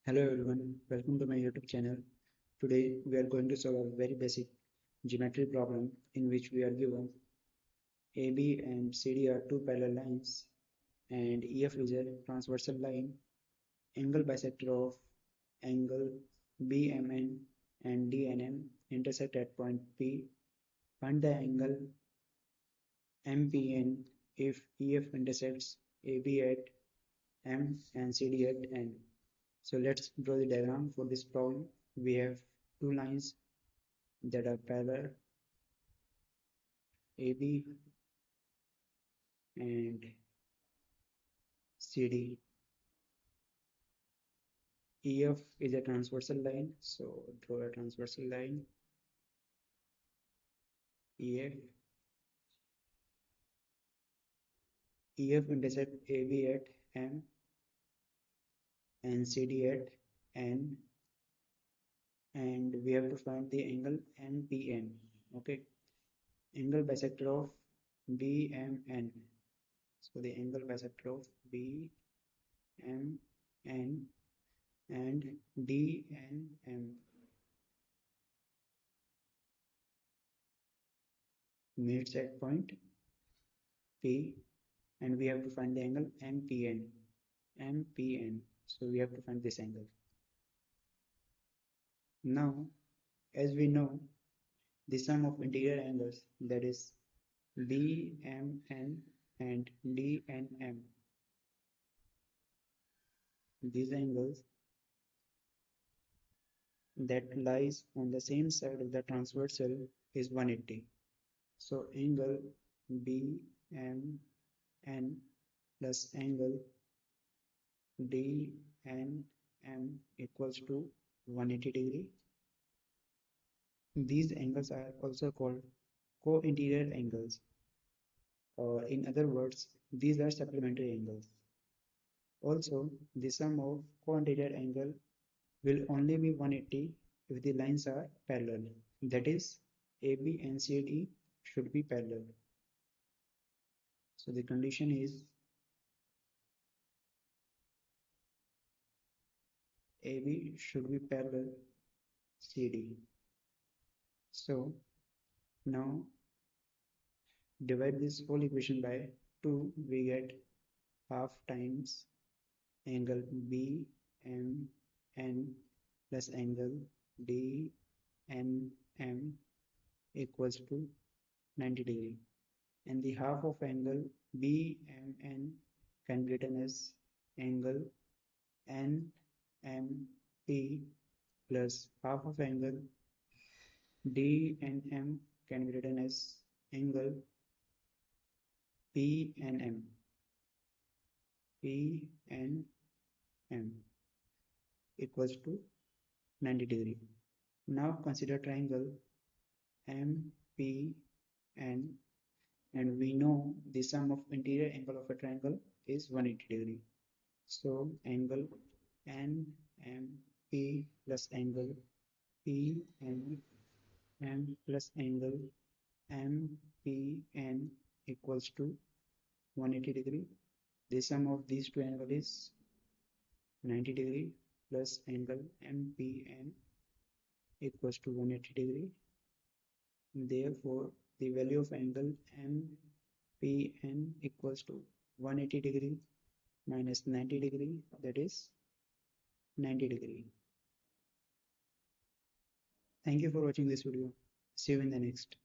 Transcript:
Hello everyone, welcome to my YouTube channel. Today we are going to solve a very basic geometry problem in which we are given AB and CD are two parallel lines and EF is a transversal line. Angle bisector of angle BMN and DNM intersect at point P. Find the angle MPN if EF intersects AB at M and CD at N. So let's draw the diagram for this problem. We have two lines that are parallel, AB and CD. EF is a transversal line, so draw a transversal line EF. EF intersect AB at M and CD at N, and we have to find the angle MPN. Okay, angle bisector of BMN. So the angle bisector of BMN and DNM meets at point P, and we have to find the angle MPN. So we have to find this angle. Now, as we know, the sum of interior angles, that is BMN and DNM, these angles that lies on the same side of the transversal is 180. So angle BMN plus angle DNM equals to 180 degree. These angles are also called co-interior angles, or in other words, these are supplementary angles. Also, the sum of co-interior angle will only be 180 if the lines are parallel. That is, AB and CD should be parallel. So the condition is AB should be parallel CD. So now divide this whole equation by 2, we get half times angle BMN plus angle DNM equals to 90 degree, and the half of angle BMN can be written as angle NMP plus half of angle DNM can be written as angle PNM equals to 90 degree. Now consider triangle MPN, and we know the sum of interior angle of a triangle is 180 degree. So angle NMP plus angle PNM plus angle MPN equals to 180 degree. The sum of these two angles is 90 degree plus angle MPN equals to 180 degree. Therefore, the value of angle MPN equals to 180 degree minus 90 degree, that is 90 degree. Thank you for watching this video. See you in the next.